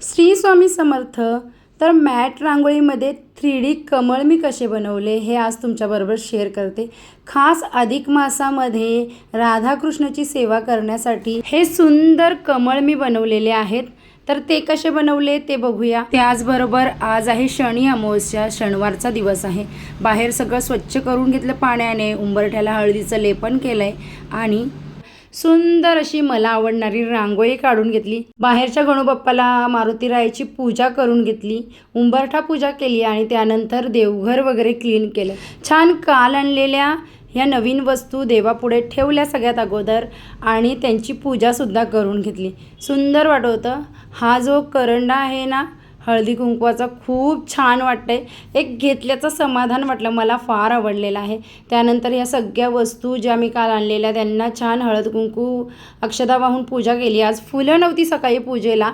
श्री स्वामी समर्थ. तर mat रांगोळीमध्ये 3D कमळ मी कसे बनवले हे आज तुमच्याबरोबर शेअर करते. खास अधिक मासामध्ये राधाकृष्णाची सेवा करण्यासाठी हे सुंदर कमळ मी बनवलेले आहेत. तर ते कसे बनवले ते बघूया. त्याचबरोबर आज आहे शनी अमावस्या, शनिवारचा दिवस आहे. बाहेर सगळं स्वच्छ करून घेतलं पाण्याने, उंबरठ्याला हळदीचं लेपन केलं आहे आणि सुंदर अशी मला आवडणारी रांगोळी काढून घेतली. बाहेरच्या गणोबाप्पाला मारुतीरायाची पूजा करून घेतली, उंबरठा पूजा केली आणि त्यानंतर देवघर वगैरे क्लीन केलं. छान काल आणलेल्या ह्या नवीन वस्तू देवापुढे ठेवल्या सगळ्यात अगोदर आणि त्यांची पूजासुद्धा करून घेतली. सुंदर वाटत होतं. हा जो करंडा आहे ना हळदी कुंकवाचा, खूप छान वाटतंय. एक घेतल्याचं समाधान वाटलं, मला फार आवडलेलं आहे. त्यानंतर या सगळ्या वस्तू ज्या मी काल आणलेल्या त्यांना छान हळद कुंकू अक्षता वाहून पूजा केली. आज फुलं नव्हती सकाळी पूजेला,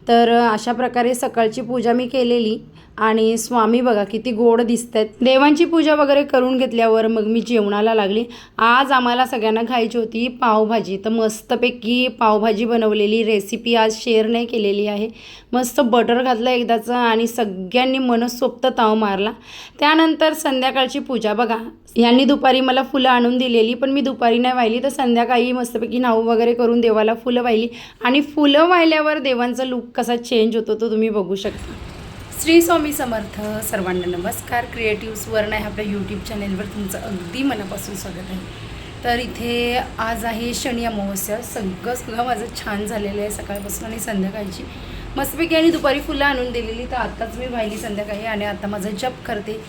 तर अशा प्रकारे सकाळची पूजा मी केलेली. आणि स्वामी बघा किती गोड दिसत आहेत. देवांची पूजा वगैरे करून घेतल्यावर मग मी जेवणाला लागली. आज आम्हाला सगळ्यांना खायची होती पावभाजी, तर मस्तपैकी पावभाजी बनवलेली. रेसिपी आज शेअर नाही केलेली आहे. मस्त बटर घातलं एकदाचं आणि सगळ्यांनी मनसोक्त ताव मारला. त्यानंतर संध्याकाळची पूजा बघा. यांनी दुपारी मला फुलं आणून दिलेली, पण मी दुपारी नाही वाहिली, तर संध्याकाळी मस्तपैकी नाऊ वगैरे करून देवाला फुलं वाहिली. आणि फुलं वाहिल्यावर देवांचा लुक कसा चेंज होतो तो तुम्ही बघू शकता. श्री स्वामी समर्थ. सर्वांना नमस्कार. क्रिएटिव्सवर नाही आपल्या यूट्यूब चॅनेलवर तुमचं अगदी मनापासून स्वागत आहे. तर इथे आज आहे शनी अमावस्या. सगळं माझं छान झालेलं आहे सकाळपासून आणि संध्याकाळची मस्तपैकी. आणि दुपारी फुलं आणून दिलेली, तर आत्ताच मी वाहिली संध्याकाळी. आणि आता माझं जप करते,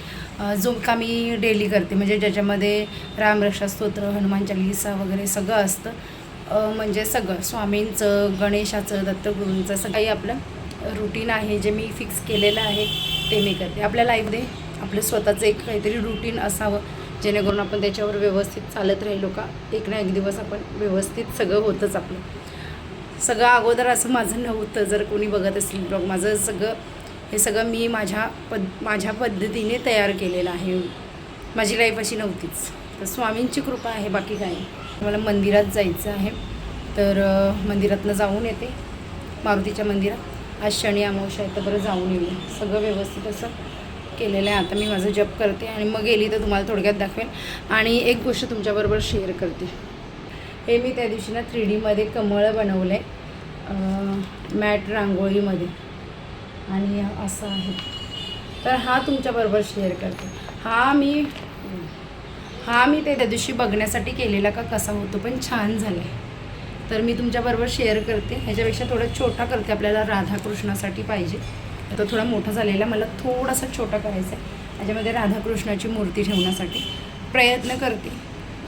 जो का मी डेली करते, म्हणजे ज्याच्यामध्ये रामरक्षा स्तोत्र, हनुमान चालीसा वगैरे सगळं असतं. म्हणजे सगळं स्वामींचं, गणेशाचं, दत्तगुरूंचं सगळं काही आपलं रूटीन आहे जे मी फिक्स केलेलं आहे ते मी करते. आपल्या लाईफमध्ये आपलं स्वतःचं एक काहीतरी रूटीन असावं, जेणेकरून आपण त्याच्यावर व्यवस्थित चालत राहिलो का एक ना एक दिवस आपण व्यवस्थित सगळं होतंच. आपलं सगळं अगोदर असं माझं नव्हतं. जर कोणी बघत असेल ब्लॉग, माझं सगळं हे सगळं मी माझ्या पद्धतीने तयार केलेलं आहे. माझी लाईफ अशी नव्हतीच. तर स्वामींची कृपा आहे, बाकी काय. मला मंदिरात जायचं आहे, तर मंदिरातनं जाऊन येते, मारुतीच्या मंदिरात. आज शनी अमावस्या आहे, तर बरं जाऊन येऊया. सगळं व्यवस्थित असं केलेलं आहे. आता मी माझं जप करते आणि मग गेली तर तुम्हाला थोडक्यात दाखवेन. आणि एक गोष्ट तुमच्याबरोबर शेअर करते. हे मी त्या दिवशी ना 3Dमध्ये कमळ बनवलं आहे मॅट रांगोळीमध्ये, आणि असं आहे. तर हा तुमच्याबरोबर शेअर करते. हा मी त्या दिवशी बघण्यासाठी केलेला का कसा होतो, पण छान झालं आहे. तर मी तुमच्याबरोबर शेअर करते. ह्याच्यापेक्षा थोडा छोटा करते, आपल्याला राधाकृष्णासाठी पाहिजे. आता थोडा मोठा झालेला, मला थोडासा छोटा करायचा आहे. त्याच्यामध्ये राधाकृष्णाची मूर्ती ठेवण्यासाठी प्रयत्न करते.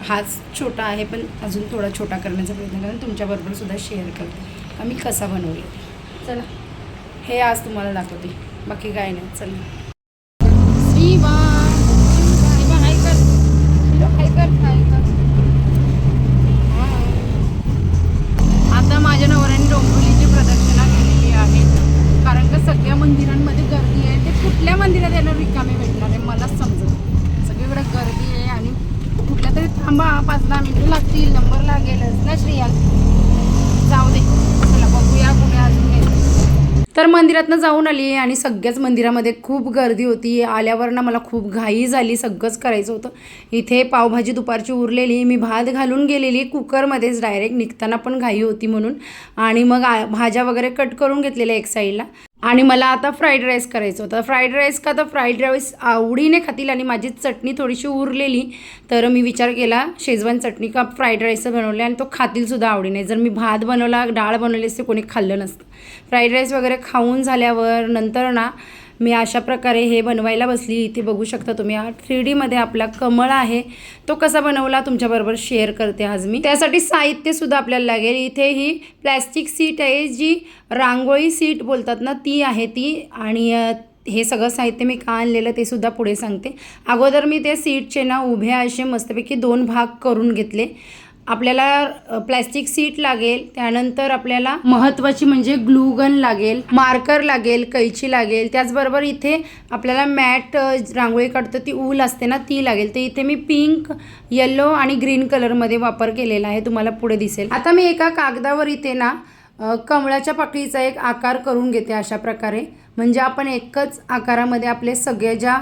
हाच छोटा आहे, पण अजून थोडा छोटा करण्याचा प्रयत्न करते. तुमच्याबरोबरसुद्धा शेअर करते का मी कसा बनवला. चला हे आज तुम्हाला दाखवते, बाकी काय नाही. चला. आता माझ्या नवऱ्याने डोंबिवलीची प्रदक्षिणा केलेली आहे, कारण का सगळ्या मंदिरांमध्ये गर्दी आहे. ते कुठल्या मंदिरात यायला रिकामे भेटणार आहे मलाच समजत. सगळीकडे गर्दी आहे आणि कुठल्या तरी थांबा, 5-10 मिनिटं लागतील, नंबर लागेलच ना श्रेया. जाऊ दे, चला बघूया कुठे अजून घ्यायचं. तर मंदिरातनं जाऊन आली आणि सगळ्याच मंदिरामध्ये खूप गर्दी होती. आल्यावर ना मला खूप घाई झाली, सगळंच करायचं होतं. इथे पावभाजी दुपारची उरलेली, मी भात घालून गेलेली कुकरमध्येच डायरेक्ट, निघताना पण घाई होती म्हणून. आणि मग भाज्या वगैरे कट करून घेतलेल्या एक साईडला. आणि मला आता फ्राईड राईस करायचं होतं. फ्राईड राईस का, तर फ्राईड राईस आवडीने खातील आणि माझी चटणी थोडीशी उरलेली, तर मी विचार केला शेजवान चटणी का फ्राईड राईस बनवले आणि तो खातीलसुद्धा आवडीने. जर मी भात बनवला, डाळ बनवली असते, कोणी खाल्लं नसतं. फ्राईड राईस वगैरे खाऊन झाल्यावर नंतर ना मी अशा प्रकारे हे बनवायला बसली. इथे बघू शकता तुम्ही, 3Dमध्ये आपला कमळ आहे, तो कसा बनवला तुमच्याबरोबर शेअर करते आज मी. त्यासाठी साहित्यसुद्धा आपल्याला लागेल. इथे ही प्लॅस्टिक सीट आहे, जी रांगोळी सीट बोलतात ना, ती आहे ती. आणि हे सगळं साहित्य मी का आणलेलं ते सुद्धा पुढे सांगते. अगोदर मी ते सीटचे ना उभे असे मस्तपैकी 2 भाग करून घेतले. आपल्याला प्लॅस्टिक सीट लागेल, त्यानंतर आपल्याला महत्त्वाची म्हणजे ग्लू गन लागेल, मार्कर लागेल, कैची लागेल. त्याचबरोबर इथे आपल्याला मॅट रांगोळी काढतो ती ऊल असते ना, ती लागेल. तर इथे मी पिंक, येलो आणि ग्रीन कलरमध्ये वापर केलेला आहे, तुम्हाला पुढे दिसेल. आता मी एका कागदावर इथे ना कमळाच्या पाकळीचा एक आकार करून घेते अशा प्रकारे. म्हणजे आपण एकच आकारामध्ये आपले सगळे ज्या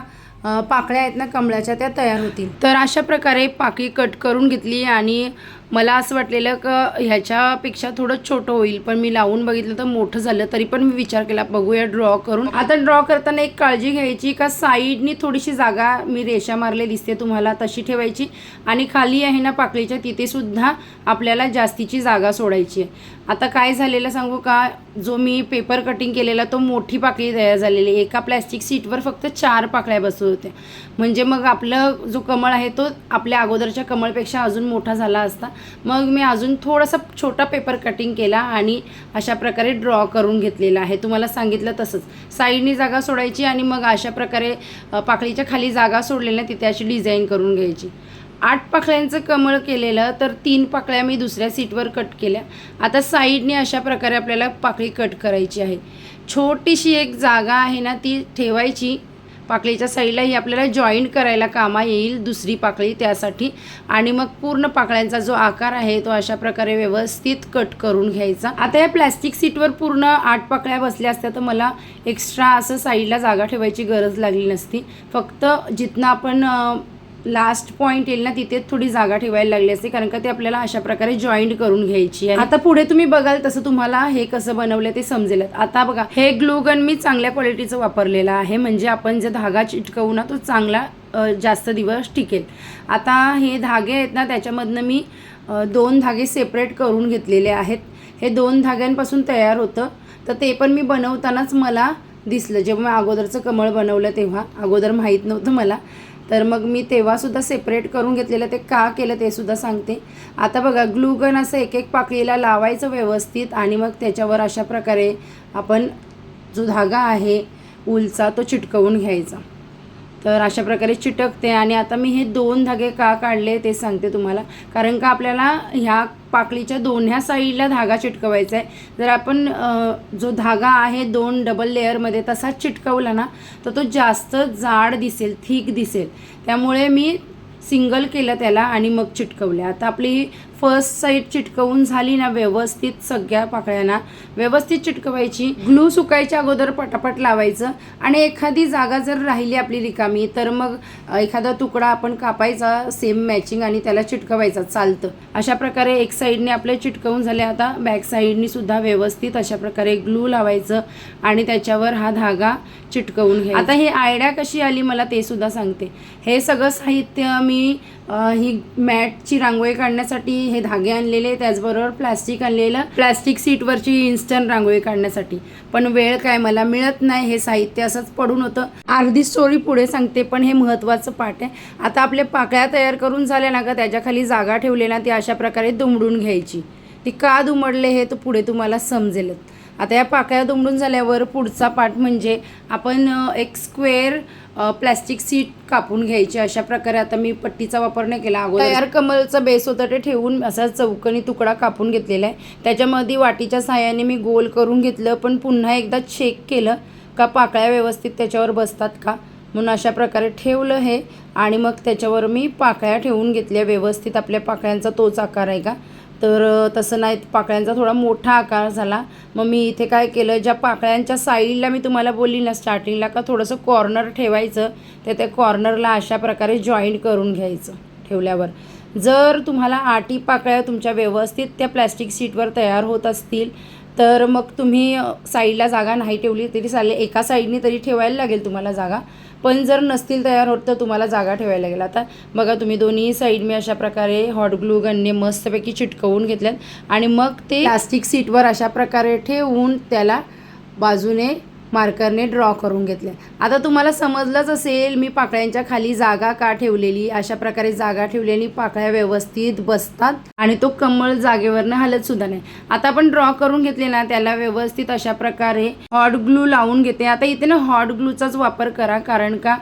पाकळ्या आहेत ना कमळाच्या त्या तयार होतील. तर अशा प्रकारे पाकळी कट करून घेतली आणि मला असं वाटलेलं की ह्याच्यापेक्षा थोडं छोटं होईल, पण मी लावून बघितलं तर मोठं झालं. तरी पण मी विचार केला बघूया ड्रॉ करून. आता ड्रॉ करताना एक काळजी घ्यायची का साईडनी थोडीशी जागा मी रेषा मारले दिसते तुम्हाला तशी ठेवायची आणि खाली आहे ना पाकळीच्या तिथे सुद्धा आपल्याला जास्तीची जागा सोडायची आहे. आता काय झालेलं सांगू का, जो मी पेपर कटिंग केलेला तो मोठी पाकळी तयार झालेली. एका प्लॅस्टिक शीटवर फक्त 4 पाकळ्या बसत होत्या. म्हणजे मग आपलं जो कमळ आहे तो आपल्या अगोदरच्या कमळपेक्षा अजून मोठा झाला असता. मग मी अजून थोडासा छोटा पेपर कटिंग केला आणि अशा प्रकारे ड्रॉ करून घेतलेला आहे. तुम्हाला सांगितलं तसंच साईडनी जागा सोडायची आणि मग अशा प्रकारे पाकळीच्या खाली जागा सोडलेल्या तिथे अशी डिझाईन करून घ्यायची. 8 पाकळ्यांचं कमळ केलेलं, तर 3 पाकळ्या मी दुसऱ्या सीटवर कट केल्या. आता साईडने अशा प्रकारे आपल्याला पाकळी कट करायची आहे. छोटीशी एक जागा आहे ना ती ठेवायची पाकळीच्या साईडला, ही आपल्याला जॉईंट करायला कामा येईल दुसरी पाकळी त्यासाठी. आणि मग पूर्ण पाकळ्यांचा जो आकार आहे तो अशा प्रकारे व्यवस्थित कट करून घ्यायचा. आता या प्लॅस्टिक सीटवर पूर्ण 8 पाकळ्या बसल्या असत्या तर मला एक्स्ट्रा असं साईडला जागा ठेवायची गरज लागली नसती. फक्त जिथनं आपण लास्ट पॉईंट येईल ना तिथे थोडी जागा ठेवायला लागली असते, कारण का ते आपल्याला अशा प्रकारे जॉईंट करून घ्यायची आहे. आता पुढे तुम्ही बघाल तसं तुम्हाला हे कसं बनवलं ते समजेल. आता बघा हे ग्लू गन मी चांगल्या क्वालिटीचं वापरलेलं आहे, म्हणजे आपण जे धागा चिटकवू ना तो चांगला जास्त दिवस टिकेल. आता हे धागे आहेत ना त्याच्यामधनं मी 2 धागे सेपरेट करून घेतलेले आहेत. हे 2 धाग्यांपासून तयार होतं, तर ते पण मी बनवतानाच मला दिसलं. जेव्हा मी अगोदरचं कमळ बनवलं तेव्हा, अगोदर माहीत नव्हतं मला, तर मग मी तेव्हासुद्धा सेपरेट करून घेतलेलं. ते का केलं ते सुद्धा सांगते. आता बघा ग्लू गन असं एक एक पाकळीला लावायचं व्यवस्थित आणि मग त्याच्यावर अशा प्रकारे आपण जो धागा आहे उलचा तो चिटकवून घ्यायचा. तर अशा प्रकारे चिटकते. आणि आता मी हे 2 धागे का काढले ते सांगते तुम्हाला, कारण का आपल्याला ह्या पाकळीच्या दोन्ही साईडला धागा चिटकवायचा आहे. जर आपण जो धागा आहे 2 डबल लेअरमध्ये तसाच चिटकवला ना तर तो जास्त जाड दिसेल, थिक दिसेल. त्यामुळे मी सिंगल केलं त्याला आणि मग चिटकवले. आता आपली फर्स्ट साईड चिटकवून झाली ना व्यवस्थित, सगळ्या पाकळ्यांना व्यवस्थित चिटकवायची. ग्लू सुकायच्या अगोदर पटापट लावायचं आणि एखादी जागा जर राहिली आपली रिकामी तर मग एखादा तुकडा आपण कापायचा सेम मॅचिंग आणि त्याला चिटकवायचा, चालतं. अशा प्रकारे एक साईडने आपले चिटकवून झाले. आता बॅक साईडनी सुद्धा व्यवस्थित अशा प्रकारे ग्लू लावायचं आणि त्याच्यावर हा धागा चिटकवून घ्यायचा. आता ही आयडिया कशी आली मला ते सुद्धा सांगते. हे सगळं साहित्य मी ही मॅटची रांगोळी काढण्यासाठी हे धागे आणलेले, त्याचबरोबर प्लास्टिक आणलेलं, प्लास्टिक सीटवरची इन्स्टंट रांगोळी काढण्यासाठी. पण वेळ काय मला मिळत नाही, हे साहित्य असंच पडून होतं. अर्धी स्टोरी पुढे सांगते, पण हे महत्त्वाचं पार्ट आहे. आता आपले पाकळ्या तयार करून झाल्या ना का त्याच्या खाली जागा ठेवली ना ती अशा प्रकारे दुमडून घ्यायची. ती का दुमडले हे तर पुढे तुम्हाला समजेलच. आता या पाकळ्या दुमडून झाल्यावर पुढचा पार्ट म्हणजे आपण एक स्क्वेअर प्लॅस्टिक सीट कापून घ्यायची. अशा प्रकारे आता मी पट्टीचा वापर नाही केला. अगोदर तयार कमलचा बेस होता ते ठेवून असा चौकनी तुकडा कापून घेतलेला आहे. त्याच्यामध्ये वाटीच्या साहाय्याने मी गोल करून घेतलं, पण पुन्हा एकदा चेक केलं का पाकळ्या व्यवस्थित त्याच्यावर बसतात का, म्हणून अशा प्रकारे ठेवलं हे. आणि मग त्याच्यावर मी पाकळ्या ठेवून घेतल्या व्यवस्थित. आपल्या पाकळ्यांचा तोच आकार आहे का, तर तसं नाही, पाकळ्यांचा थोडा मोठा आकार झाला. मग मी इथे काय केलं, ज्या पाकळ्यांच्या साईडला मी तुम्हाला बोलली ना स्टार्टिंगला का थोडंसं कॉर्नर ठेवायचं, त्या कॉर्नरला अशा प्रकारे जॉईंट करून घ्यायचं. ठेवल्यावर जर तुम्हाला 8 पाकळ्या तुमच्या व्यवस्थित त्या प्लॅस्टिक सीटवर तयार होत असतील तर मग तुम्ही साईडला जागा नाही ठेवली तरी चालेल, एका साईडनी तरी ठेवायला लागेल तुम्हाला जागा. पण जर नसतील तयार होत तर तुम्हाला जागा ठेवायला लागेल. आता बघा तुम्ही दोन्ही साईड मी अशा प्रकारे हॉट ग्लू गनने मस्तपैकी चिटकवून घेतल्यात आणि मग ते प्लास्टिक सीटवर अशा प्रकारे ठेवून त्याला बाजूने मार्करने ड्रॉ करून घेतले. आता तुम्हाला समजलंच असेल मी पाकळ्यांच्या खाली जागा का ठेवलेली. अशा प्रकारे जागा ठेवलेली पाकळ्या व्यवस्थित बसतात आणि तो कमळ जागेवरनं हलत सुद्धा नाही. आता आपण ड्रॉ करून घेतले ना त्याला व्यवस्थित अशा प्रकारे हॉट ग्लू लावून घेते. आता इथे ना हॉट ग्लूचाच वापर करा, कारण का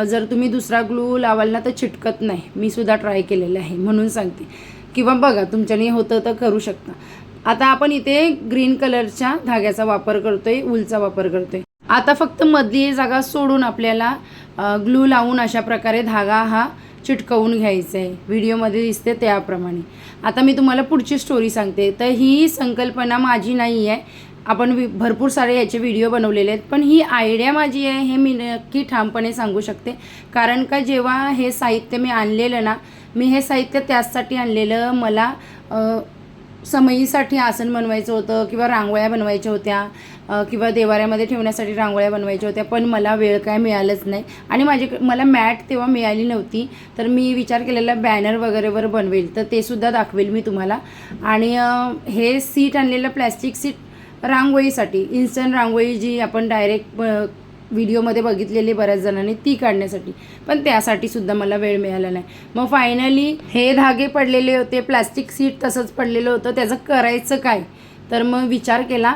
जर तुम्ही दुसरा ग्लू लावाल ना तर चिटकत नाही. मी सुद्धा ट्राय केलेलं आहे म्हणून सांगते, किंवा बघा तुमच्याने होतं तर करू शकता. आता आपण इथे ग्रीन कलरच्या धाग्याचा वापर करतोय, उलचा वापर करतोय. आता फक्त मधली जागा सोडून आपल्याला ग्लू लावून अशा प्रकारे धागा हा चिटकवून घ्यायचं आहे. व्हिडिओमध्ये दिसते त्याप्रमाणे. आता मी तुम्हाला पुढची स्टोरी सांगते. तर ही संकल्पना माझी नाही आहे, आपण भरपूर सारे याचे व्हिडिओ बनवलेले आहेत, पण ही आयडिया माझी आहे हे मी नक्की ठामपणे सांगू शकते. कारण का जेव्हा हे साहित्य मी आणलेलं ना, मी हे साहित्य त्याचसाठी आणलेलं, मला समईसाठी आसन बनवायचं होतं किंवा रांगोळ्या बनवायच्या होत्या किंवा देवाऱ्यामध्ये ठेवण्यासाठी रांगोळ्या बनवायच्या होत्या, पण मला वेळ काय मिळालंच नाही आणि मला मॅट तेव्हा मिळाली नव्हती. तर मी विचार केलेला बॅनर वगैरेवर बनवेल, तर ते सुद्धा दाखवेल मी तुम्हाला. आणि हे सीट आणलेलं प्लॅस्टिक सीट रांगोळीसाठी, इन्स्टंट रांगोळी जी आपण डायरेक्ट व्हिडिओमध्ये बघितलेली बऱ्याच जणांनी, ती काढण्यासाठी, पण त्यासाठी सुद्धा मला वेळ मिळाला नाही. मग फायनली हे धागे पडलेले होते, प्लॅस्टिक सीट तसंच पडलेलं होतं, त्याचं करायचं काय. तर मग विचार केला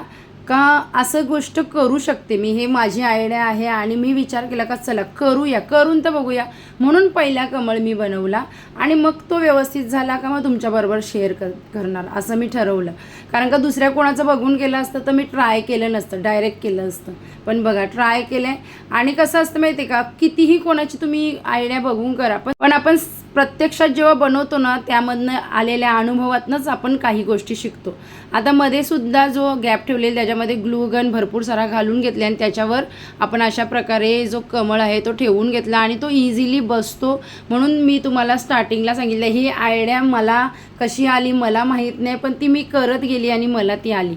का असं गोष्ट करू शकते मी, हे माझी आयडिया आहे आणि मी विचार केला का चला करूया, करून तर बघूया. म्हणून पहिला कमळ मी बनवला आणि मग तो व्यवस्थित झाला का मग तुमच्याबरोबर शेअर करणार असं मी ठरवलं. कारण का दुसऱ्या कोणाचं बघून केलं असतं तर मी ट्राय केलं नसतं, डायरेक्ट केलं असतं. पण बघा ट्राय केलं आहे. आणि कसं असतं माहिती आहे का, कितीही कोणाची तुम्ही आयडिया बघून करा, पण आपण प्रत्यक्षात जेव्हा बनवतो ना, त्यामधनं आलेल्या अनुभवातनंच आपण काही गोष्टी शिकतो. आता मध्ये सुद्धा जो गॅप ठेवलेला त्याच्यामध्ये ग्लू गन भरपूर सारा घालून घेतले आणि त्याच्यावर आपण अशा प्रकारे जो कमळ आहे तो ठेवून घेतला आणि तो इझिली बसतो. म्हणून मी तुम्हाला स्टार्टिंगला सांगितलं, ही आयडिया मला कशी आली मला माहीत नाही, पण ती मी करत गेली आणि मला ती आली.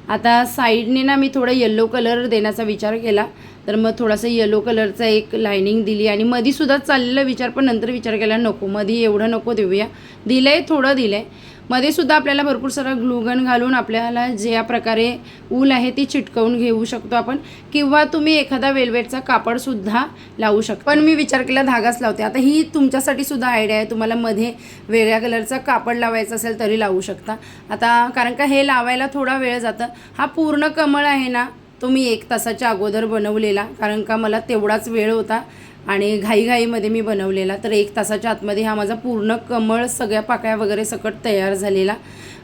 आता साईडने ना मी थोडं येल्लो कलर देण्याचा विचार केला, तर मग थोडासा येलो कलरचा एक लायनिंग दिली आणि मधीसुद्धा चाललेला विचार, पण नंतर विचार केला नको, मध्ये एवढं नको देऊया. दिलं आहे, थोडं दिलं आहे. मध्येसुद्धा आपल्याला भरपूर सारा ग्लूगन घालून आपल्याला ज्या प्रकारे ऊल आहे ती चिटकवून घेऊ शकतो आपण, किंवा तुम्ही एखादा वेल्वेटचा कापडसुद्धा लावू शकता. पण मी विचार केला धागाच लावते. आता ही तुमच्यासाठी सुद्धा आयडिया आहे, तुम्हाला मध्ये वेगळ्या कलरचा कापड लावायचं असेल तरी लावू शकता. आता कारण का हे लावायला थोडा वेळ जातं. हा पूर्ण कमळ आहे ना, तो मी 1 तासाच्या अगोदर बनवलेला, कारण का मला तेवढाच वेळ होता आणि घाईघाईमध्ये मी बनवलेला. तर 1 तासाच्या आतमध्ये हा माझा पूर्ण कमळ सगळ्या पाकळ्या वगैरे सकट तयार झालेला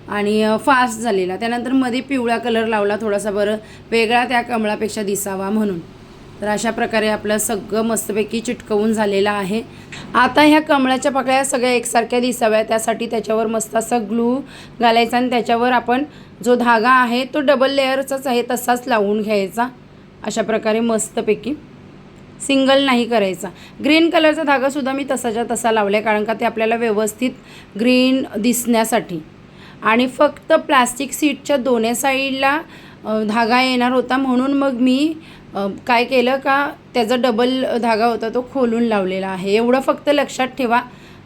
आणि फास्ट झालेला. त्यानंतर मध्ये पिवळा कलर लावला थोडासा, बरं वेगळा त्या कमळापेक्षा दिसावा म्हणून. तर अशा प्रकारे आपलं सगळं मस्तपैकी चिटकवून झालेलं आहे. आता ह्या कमळाच्या पाकळ्या सगळ्या एकसारख्या दिसाव्या, त्यासाठी त्याच्यावर मस्त असा ग्लू घालायचा आणि त्याच्यावर आपण जो धागा आहे तो डबल लेअरचाच आहे तसाच लावून घ्यायचा. अशा प्रकारे मस्तपैकी सिंगल नाही करायचा. ग्रीन कलरचा धागासुद्धा मी तसाच्या तसा लावला आहे, कारण का ते आपल्याला व्यवस्थित ग्रीन दिसण्यासाठी. आणि फक्त प्लास्टिक सीटच्या दोन्ही साईडला धागा येणार होता, म्हणून मग मी काय केलं का त्याचा डबल धागा होता तो खोलून लावलेला आहे. एवढं फक्त लक्षात ठेवा.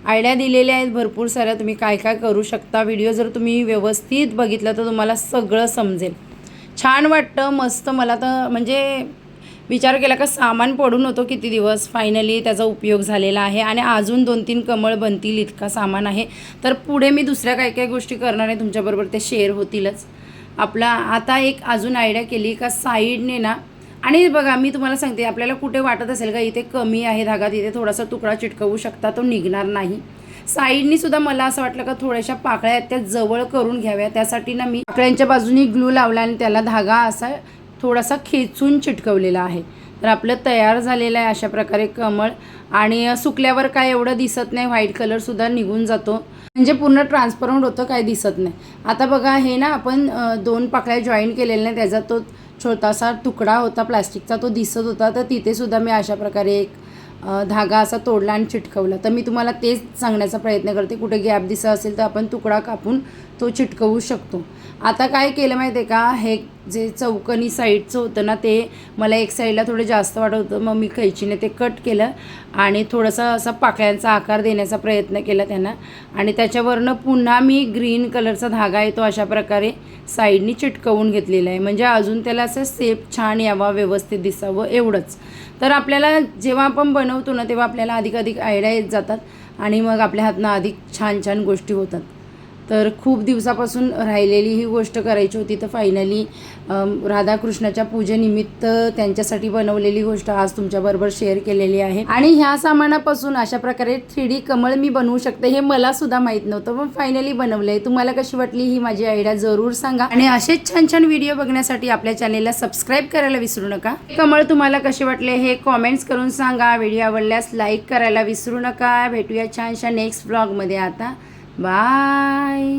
आयडिया दिलेल्या आहेत भरपूर साऱ्या, तुम्ही काय काय करू शकता. व्हिडिओ जर तुम्ही व्यवस्थित बघितलं तर तुम्हाला सगळं समजेल. छान वाटतं, मस्त. मला तर म्हणजे विचार केला का सामान पडून होतो किती दिवस, फायनली त्याचा उपयोग झालेला आहे आणि अजून 2-3 कमळ बनतील इतका सामान आहे. तर पुढे मी दुसऱ्या काय काय गोष्टी करणार आहे तुमच्याबरोबर, ते शेअर होतीलच. आपला आता एक अजून आयडिया केली का साईडने ना, आणि बघा मी तुम्हाला सांगते, आपल्याला कुठे वाटत असेल का इथे कमी आहे धागा, तिथे थोडासा तुकडा चिटकवू शकता, तो निघणार नाही. साईडनी सुद्धा मला असं वाटलं का थोड्याशा पाकळ्या आहेत त्या जवळ करून घ्याव्या, त्यासाठी ना मी पाकळ्यांच्या बाजूनी ग्लू लावला आणि त्याला धागा असा थोडासा खेचून चिटकवलेला आहे. तर आपलं तयार झालेलं आहे अशा प्रकारे कमळ. आणि सुकल्यावर काय एवढं दिसत नाही, व्हाईट कलरसुद्धा निघून जातो, म्हणजे पूर्ण ट्रान्सपरंट होतं, काय दिसत नाही. आता बघा हे ना आपण 2 पाकळ्या जॉईन केलेल्या नाही, त्याचा तो छोटासा तुकडा होता प्लास्टिकचा, तो दिसत होता. तर तिथेसुद्धा मी अशा प्रकारे एक धागा असा तोडला आणि चिटकवला. तर मी तुम्हाला तेच सांगण्याचा प्रयत्न करते, कुठे गॅप दिसत असेल तर आपण तुकडा कापून तो चिटकवू शकतो. आता काय केलं माहिती आहे का, हे जे चौकनी साईडचं होतं ना, ते मला एक साईडला थोडं जास्त वाटत होतं, मग मी कैचीने ते कट केलं आणि थोडंसं असा पाकळ्यांचा आकार देण्याचा प्रयत्न केला त्यांना. आणि त्याच्यावरनं पुन्हा मी ग्रीन कलरचा धागा आहे तो अशा प्रकारे साईडनी चिटकवून घेतलेला आहे, म्हणजे अजून त्याला असं शेप छान यावा, व्यवस्थित दिसावं, एवढंच. तर आपल्याला जेव्हा आपण बनवतो ना, तेव्हा आपल्याला अधिक आयडिया येत जातात आणि मग आपल्या हातनं अधिक छान छान गोष्टी होतात. तर खूप दिवसापासून राहिलेली ही गोष्ट करायची होती, तर फायनली राधाकृष्णाच्या पूजेनिमित्त त्यांच्यासाठी बनवलेली गोष्ट आज तुमच्याबरोबर शेअर केलेली आहे. आणि ह्या सामानापासून अशा प्रकारे 3D कमळ मी बनवू शकते हे मला सुद्धा माहीत नव्हतं, पण फायनली बनवलंय. तुम्हाला कशी वाटली ही माझी आयडिया जरूर सांगा आणि असेच छान छान व्हिडिओ बघण्यासाठी आपल्या चॅनेलला सबस्क्राईब करायला विसरू नका. कमळ तुम्हाला कसे वाटले हे कॉमेंट्स करून सांगा. व्हिडिओ आवडल्यास लाईक करायला विसरू नका. भेटूया छानशा नेक्स्ट ब्लॉगमध्ये. आता बाय.